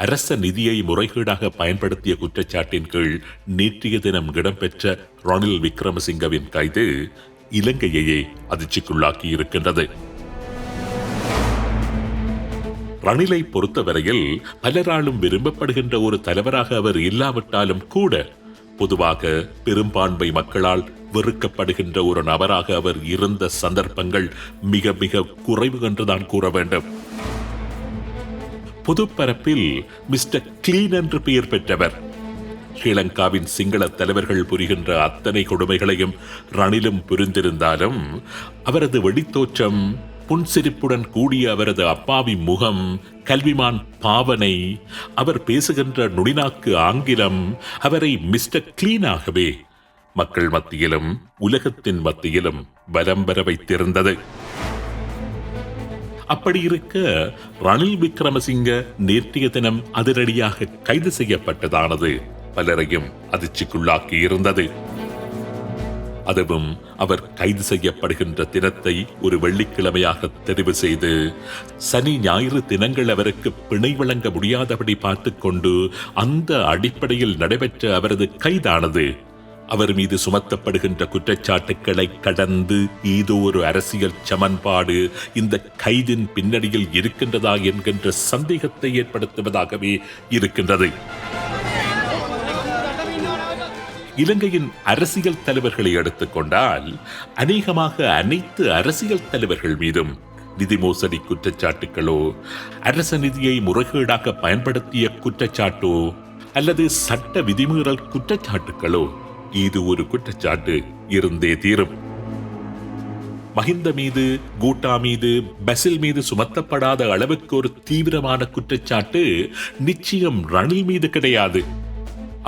அரச நிதியை முறைகேடாக பயன்படுத்திய குற்றச்சாட்டின் கீழ் நேற்றைய தினம் இடம்பெற்ற ரணில் விக்ரமசிங்கவின் கைது இலங்கையையே அதிர்ச்சிக்குள்ளாக்கி இருக்கின்றது. ரணிலை பொறுத்தவரையில் பலராலும் விரும்பப்படுகின்ற ஒரு தலைவராக அவர் இல்லாவிட்டாலும் கூட பொதுவாக பெரும்பான்மை மக்களால் வெறுக்கப்படுகின்ற ஒரு நபராக அவர் இருந்த சந்தர்ப்பங்கள் மிக மிக குறைவு என்றுதான் கூற வேண்டும். பொதுப்பரப்பில் மிஸ்டர் கிளீன் என்று பெயர் பெற்றவர். ஸ்ரீலங்காவின் சிங்கள தலைவர்கள் புரிகின்ற அத்தனை கொடுமைகளையும் ரணிலும் புரிந்திருந்தாலும் அவரது வெளித்தோற்றம், புன்சிரிப்புடன் கூடிய அவரது அப்பாவி முகம், கல்விமான் பாவனை, அவர் பேசுகின்ற நுடிநாக்கு ஆங்கிலம் அவரை மிஸ்டர் கிளீனாகவே மக்கள் மத்தியிலும் உலகத்தின் மத்தியிலும் பலம் பெற வைத்திருந்தது. அப்படி இருக்க ரணில் விக்ரமசிங்க நேற்றைய தினம் அதிரடியாக கைது செய்யப்பட்டதானது பலரையும் அதிர்ச்சிக்குள்ளாக்கி இருந்தது. அதுவும் அவர் கைது செய்யப்படுகின்ற தினத்தை ஒரு வெள்ளிக்கிழமையாக தெரிவு செய்து சனி ஞாயிறு தினங்கள் அவருக்கு பிணை வழங்க முடியாதபடி பார்த்துக் கொண்டு அந்த அடிப்படையில் நடைபெற்ற அவரது கைதானது அவர் மீது சுமத்தப்படுகின்ற குற்றச்சாட்டுக்களை கடந்து ஏதோ ஒரு அரசியல் சமன்பாடு இந்த கைதின் பின்னணியில் இருக்கின்றதா என்கின்ற சந்தேகத்தை ஏற்படுத்துவதாகவே இருக்கின்றது. இலங்கையின் அரசியல் தலைவர்களை எடுத்துக்கொண்டால் அநேகமாக அனைத்து அரசியல் தலைவர்கள் மீதும் நிதி மோசடி குற்றச்சாட்டுகளோ, அரச நிதியை முறைகேடாக பயன்படுத்திய குற்றச்சாட்டோ அல்லது சட்ட விதிமீறல் குற்றச்சாட்டுகளோ இது ஒரு குற்றச்சாட்டு இருந்தே தீரும். மஹிந்த மீது, கூட்டா மீது, பசில் மீது சுமத்தப்படாத அளவுக்கு ஒரு தீவிரமான குற்றச்சாட்டு நிச்சயம் ரணில் மீது கிடையாது.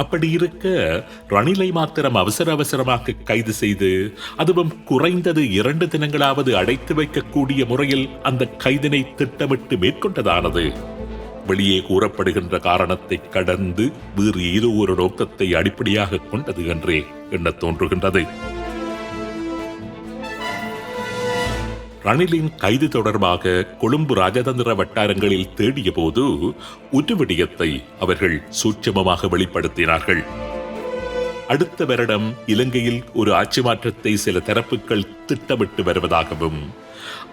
அப்படி இருக்க ரணிலை மாத்திரம் அவசரமாக கைது செய்து அதுவும் குறைந்தது 2 தினங்களாவது அடைத்து வைக்கக்கூடிய முறையில் அந்த கைதினை திட்டமிட்டு மேற்கொண்டதானது வெளியே கூறப்படுகின்ற காரணத்தை கடந்து வேறு ஏதோ ஒரு நோக்கத்தை அடிப்படையாக கொண்டது என்றே எண்ண தோன்றுகின்றது. ரணிலின் கைது தொடர்பாக கொழும்பு ராஜதந்திர வட்டாரங்களில் தேடிய போது ஒரு விடயத்தை அவர்கள் சூட்சமமாக வெளிப்படுத்தினார்கள். அடுத்த வருடம் இலங்கையில் ஒரு ஆட்சி மாற்றத்தை சில தரப்புகள் திட்டமிட்டு வருவதாகவும்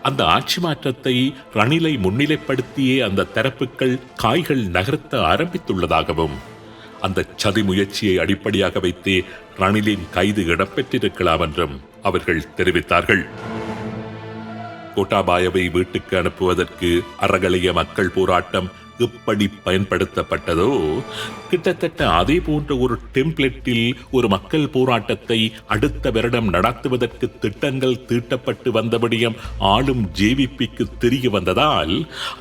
அந்த ஆட்சி மாற்றத்தை ரணிலை முன்னிலைப்படுத்தியே அந்த தரப்புகள் காய்கள் நகர்த்த ஆரம்பித்துள்ளதாகவும் அந்த சதி முயற்சியை அடிப்படையாக வைத்தே ரணிலின் கைது இடம்பெற்றிருக்கலாம் என்றும் அவர்கள் தெரிவித்தார்கள். கோட்டாபாயவை வீட்டுக்கு அனுப்புவதற்கு அறகலைய மக்கள் போராட்டம் எப்படி பயன்படுத்தப்பட்டதோ கிட்டத்தட்ட அதே போன்ற ஒரு டெம்ப்ளெட்டில் ஒரு மக்கள் போராட்டத்தை அடுத்த வருடம் நடத்துவதற்கு திட்டங்கள் தீட்டப்பட்டு வந்தபடியும் ஆளும் ஜேவிபிக்கு தெரிய வந்ததால்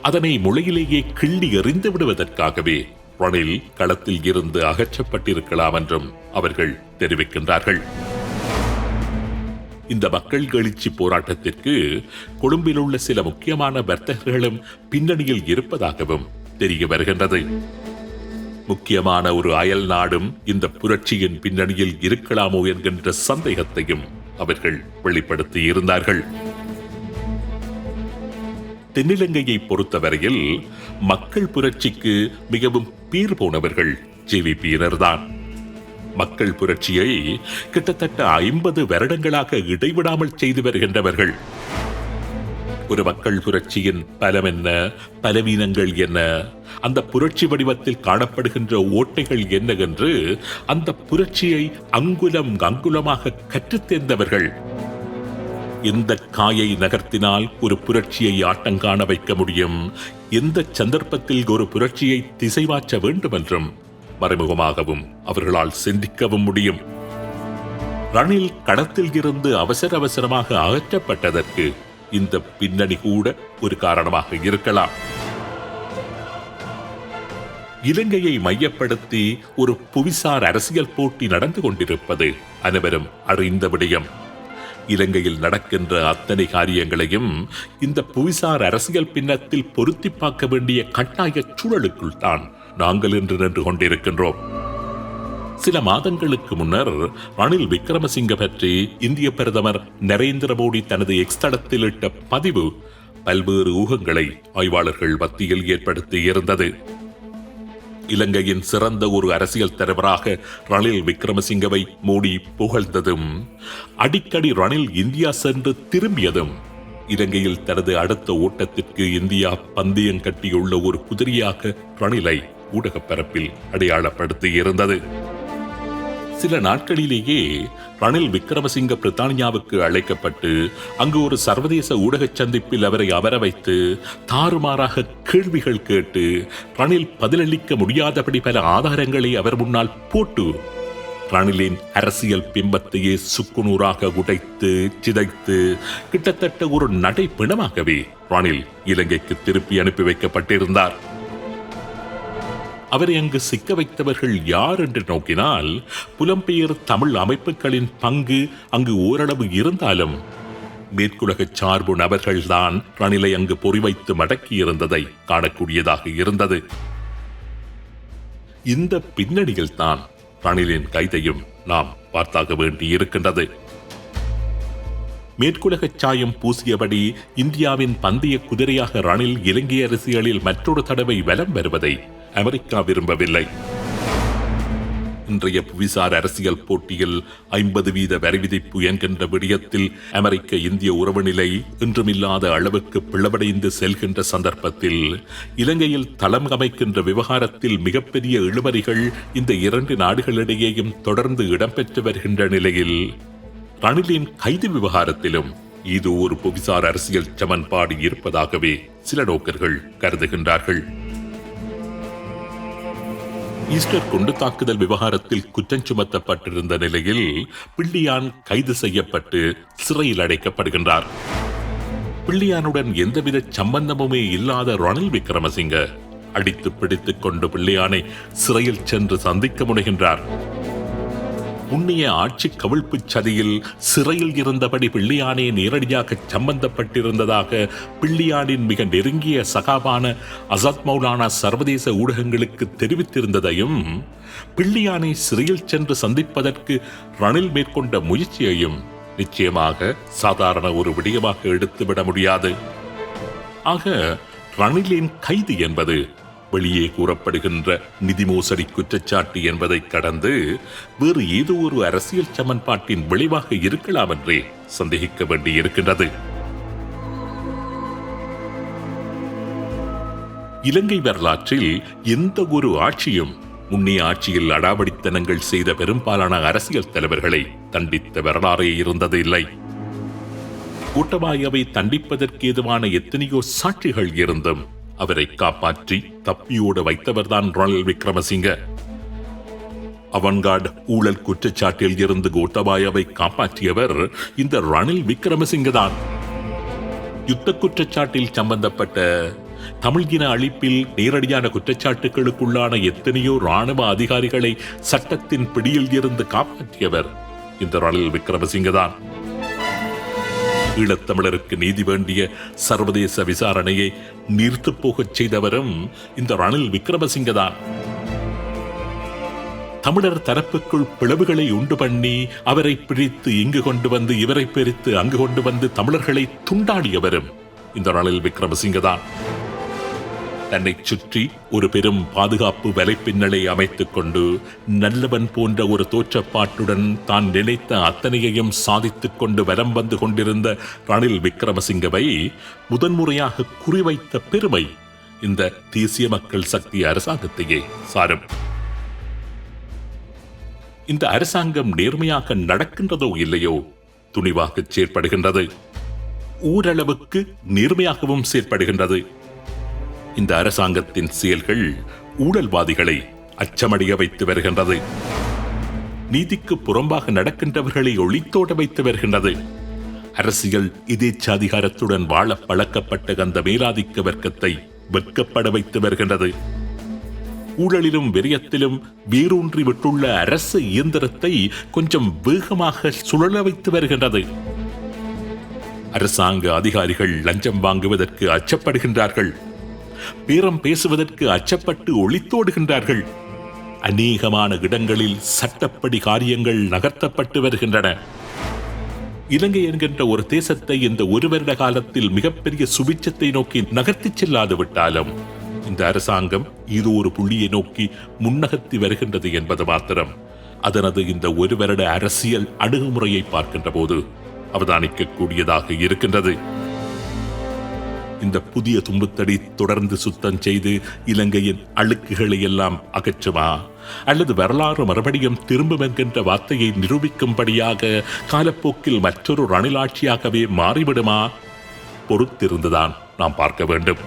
அதனை முளையிலேயே கிள்ளி எறிந்து விடுவதற்காகவே ரணில் களத்தில் இருந்து அகற்றப்பட்டிருக்கலாம் என்றும் அவர்கள் தெரிவிக்கின்றார்கள். இந்த மக்கள் எழுச்சி போராட்டத்திற்கு கொழும்பில் உள்ள சில முக்கியமான வர்த்தகர்களும் பின்னணியில் இருப்பதாகவும் தெரிய வருகின்றது. முக்கியமான ஒரு அயல் நாடும் இந்த புரட்சியின் பின்னணியில் இருக்கலாமோ என்கின்ற சந்தேகத்தையும் அவர்கள் வெளிப்படுத்தி இருந்தார்கள். தென்னிலங்கையை பொறுத்தவரையில் மக்கள் புரட்சிக்கு மிகவும் பேர் போனவர்கள் ஜேவிபியினர்தான். மக்கள் புரட்சியை கிட்டத்தட்ட 50 வருடங்களாக இடைவிடாமல் செய்து வருகின்றவர்கள். ஒரு மக்கள் புரட்சியின் பலம் என்ன, பலவீனங்கள் என்ன, அந்த புரட்சி வடிவத்தில் காணப்படுகின்ற ஓட்டைகள் என்ன என்று அந்த புரட்சியை அங்குலம் அங்குலமாக கற்றுத் தேர்ந்தவர்கள். எந்த காயை நகர்த்தினால் ஒரு புரட்சியை ஆட்டங்காண வைக்க முடியும், எந்த சந்தர்ப்பத்தில் ஒரு புரட்சியை திசை மாற்ற வேண்டும் என்றும் மறைமுகமாகவும் அவர்களால் சிந்திக்கவும் முடியும். ரணில் களத்தில் இருந்து அவசரமாக அகற்றப்பட்டதற்கு இந்த பின்னணி கூட ஒரு காரணமாக இருக்கலாம். இலங்கையை மையப்படுத்தி ஒரு புவிசார் அரசியல் போட்டி நடந்து கொண்டிருப்பது அனைவரும் அறிந்த விடயம். இலங்கையில் நடக்கின்ற அத்தனை காரியங்களையும் இந்த புவிசார் அரசியல் பின்னத்தில் பொருத்தி பார்க்க வேண்டிய கட்டாய சூழலுக்குள் தான் நாங்கள் இன்று நின்று கொண்டிருக்கின்றோம். சில மாதங்களுக்கு முன்னர் ரணில் விக்ரமசிங்க பற்றி இந்திய பிரதமர் நரேந்திர மோடி தனது எக்ஸ் தளத்தில் இட்ட பதிவு பல்வேறு ஊகங்களை ஆய்வாளர்கள் மத்தியில் ஏற்படுத்தி இருந்தது. இலங்கையின் சிறந்த ஒரு அரசியல் தலைவராக ரணில் விக்ரமசிங்கவை மோடி புகழ்ந்ததும், அடிக்கடி ரணில் இந்தியா சென்று திரும்பியதும், இலங்கையில் தனது அடுத்த ஓட்டத்திற்கு இந்தியா பந்தயம் கட்டியுள்ள ஒரு குதிரையாக ரணிலை ஊடகப் பரப்பில் அடையாளப்படுத்தி இருந்தது. சில நாட்களிலேயே ரணில் விக்ரமசிங்க பிரித்தானியாவுக்கு அழைக்கப்பட்டு அங்கு ஒரு சர்வதேச ஊடக சந்திப்பில் அவரை அமர வைத்து தாறுமாறாக கேள்விகள் கேட்டு ரணில் பதிலளிக்க முடியாதபடி பல ஆதாரங்களை அவர் முன்னால் போட்டு ரணிலின் அரசியல் பிம்பத்தையே சுக்குநூறாக உடைத்து சிதைத்து கிட்டத்தட்ட ஒரு நடைப்பிணமாகவே ரணில் இலங்கைக்கு திருப்பி அனுப்பி வைக்கப்பட்டிருந்தார். அவரை அங்கு சிக்க வைத்தவர்கள் யார் என்று நோக்கினால், புலம்பெயர் தமிழ் அமைப்புகளின் பங்கு அங்கு ஓரளவு இருந்தாலும் மேற்குலக சார்பு நபர்கள்தான் ரணிலை அங்கு பொறிவைத்து மடக்கியிருந்ததை காணக்கூடியதாக இருந்தது. இந்த பின்னணியில் தான் ரணிலின் கைதையும் நாம் பார்த்தாக வேண்டி இருக்கின்றது. மேற்குலக சாயம் பூசியபடி இந்தியாவின் பந்தய குதிரையாக ரணில் இலங்கை அரசியலில் மற்றொரு தடவை வலம் வருவதை அமெரிக்கா விரும்பவில்லை. இன்றைய புவிசார் அரசியல் போட்டியில் 50% வரி விதிப்பு என்கின்ற விடயத்தில் அமெரிக்க இந்திய உறவு நிலை இன்றுமில்லாத அளவுக்கு பிளவடைந்து செல்கின்ற சந்தர்ப்பத்தில் இலங்கையில் தளம் அமைக்கின்ற விவகாரத்தில் மிகப்பெரிய இழுபறிகள் இந்த இரண்டு நாடுகளிடையேயும் தொடர்ந்து இடம்பெற்று வருகின்ற நிலையில் ரணிலின் கைது விவகாரத்திலும் இது ஒரு புவிசார் அரசியல் சமன்பாடு இருப்பதாகவே சில நோக்கர்கள் கருதுகின்றார்கள். ஈஸ்டர் குண்டு தாக்குதல் விவகாரத்தில் குற்றம் சுமத்தப்பட்டிருந்த நிலையில் பிள்ளையான் கைது செய்யப்பட்டு சிறையில் அடைக்கப்படுகின்றார். பிள்ளையானுடன் எந்தவித சம்பந்தமுமே இல்லாத ரணில் விக்ரமசிங்க அடித்து பிடித்துக் கொண்டு பிள்ளையானை சிறையில் சென்று சந்திக்க முனைகின்றார். முன்னைய ஆட்சி கவிழ்ப்பு சதியில் சிறையில் இருந்தபடி பிள்ளையானே நேரடியாக சம்பந்தப்பட்டிருந்ததாக பிள்ளையானின் மிக நெருங்கிய சகாபான அசாத் மௌலானா சர்வதேச ஊடகங்களுக்கு தெரிவித்திருந்ததையும், பிள்ளையானை சிறையில் சென்று சந்திப்பதற்கு ரணில் மேற்கொண்ட முயற்சியையும் நிச்சயமாக சாதாரண ஒரு விடயமாக எடுத்துவிட முடியாது. ஆக ரணிலின் கைது என்பது வெளியே கூறப்படுகின்ற நிதி மோசடி குற்றச்சாட்டு என்பதை கடந்து வேறு ஏதோ ஒரு அரசியல் சமன்பாட்டின் விளைவாக இருக்கலாம் என்றே சந்தேகிக்க வேண்டியிருக்கின்றது. இலங்கை வரலாற்றில் எந்த ஒரு ஆட்சியும் முன்னைய ஆட்சியில் அடாவடித்தனங்கள் செய்த பெரும்பாலான அரசியல் தலைவர்களை தண்டித்த வரலாறே இருந்தது இல்லை. கோட்டபாயவை தண்டிப்பதற்கு ஏதுவான எத்தனையோ சாட்சிகள் இருந்தும் அவரை காப்பாற்றி தப்பியோடு வைத்தவர்தான் ரணில் விக்ரமசிங்க. அவன்கார்டு ஊழல் குற்றச்சாட்டில் இருந்து கோட்டபாயவை காப்பாற்றியவர் இந்த ரணில் விக்ரமசிங்க தான். யுத்த குற்றச்சாட்டில் சம்பந்தப்பட்ட தமிழ் இன அழிப்பில் நேரடியான குற்றச்சாட்டுகளுக்குள்ளான எத்தனையோ ராணுவ அதிகாரிகளை சட்டத்தின் பிடியில் இருந்து காப்பாற்றியவர் இந்த ரணில் விக்ரமசிங்க தான். ஈழத்தமிழருக்கு நீதி வேண்டிய சர்வதேச விசாரணையை நிறுத்து போகச் செய்தவரும் இந்த ரணில் விக்ரமசிங்க தான். தமிழர் தரப்புக்குள் பிளவுகளை உண்டு பண்ணி அவரை பிரித்து இங்கு கொண்டு வந்து இவரை பிரித்து அங்கு கொண்டு வந்து தமிழர்களை துண்டாடியவரும் இந்த ரணில் விக்ரமசிங்க தான். தன்னை சுற்றி ஒரு பெரும் பாதுகாப்பு வலைப்பின்னலை அமைத்துக் கொண்டு நல்லவன் போன்ற ஒரு தோற்றப்பாட்டுடன் தான் நினைத்த அத்தனையையும் சாதித்துக் கொண்டு வலம் வந்து கொண்டிருந்த ரணில் விக்ரமசிங்கவை முதன்முறையாக குறிவைத்த பெருமை இந்த தேசிய மக்கள் சக்தி அரசாங்கத்தையே சாரும். இந்த அரசாங்கம் நேர்மையாக நடக்கின்றதோ இல்லையோ துணிவாக செயற்படுகின்றது. ஓரளவுக்கு நேர்மையாகவும் செயற்படுகின்றது. இந்த அரசாங்கத்தின் செயல்கள் ஊழல்வாதிகளை அச்சமடைய வைத்து வருகின்றது. நீதிக்கு புறம்பாக நடக்கின்றவர்களை ஒளித்தோட வைத்து வருகின்றது. அரசியல் இதேச்சாதிகாரத்துடன் வாழ பழக்கப்பட்ட அந்த மேலாதிக்க வர்க்கத்தை வெட்கப்பட வைத்து வருகின்றது. ஊழலிலும் வெறியத்திலும் வேரூன்றி விட்டுள்ள அரசு இயந்திரத்தை கொஞ்சம் வேகமாக சுழல வைத்து வருகின்றது. அரசாங்க அதிகாரிகள் லஞ்சம் வாங்குவதற்கு அச்சப்படுகின்றார்கள். பேரம் பேசுவதற்கு அச்சப்பட்டு ஒளித்தோடுகின்றார்கள். அநேகமான இடங்களில் சட்டப்படி காரியங்கள் நகர்த்தப்பட்டு வருகின்றன. இலங்கை என்கின்ற ஒரு தேசத்தை இந்த ஒரு வருட காலத்தில் மிகப்பெரிய சுபிட்சத்தை நோக்கி நகர்த்தி செல்லாது விட்டாலும் இந்த அரசாங்கம் இது ஒரு புள்ளியை நோக்கி முன்னகர்த்தி வருகின்றது என்பது மாத்திரம் அதனது இந்த ஒரு வருட அரசியல் அணுகுமுறையை பார்க்கின்ற போது அவதானிக்கக்கூடியதாக இருக்கின்றது. இந்த புதிய தும்புத்தடி தொடர்ந்து சுத்தம் செய்து இலங்கையின் அழுக்குகளை எல்லாம் அகற்றுமா, அல்லது வரலாறு மறுபடியும் திரும்பும் என்கின்ற வார்த்தையை நிரூபிக்கும்படியாக காலப்போக்கில் மற்றொரு ரணிலாட்சியாகவே மாறிவிடுமா? பொறுத்திருந்துதான் நாம் பார்க்க வேண்டும்.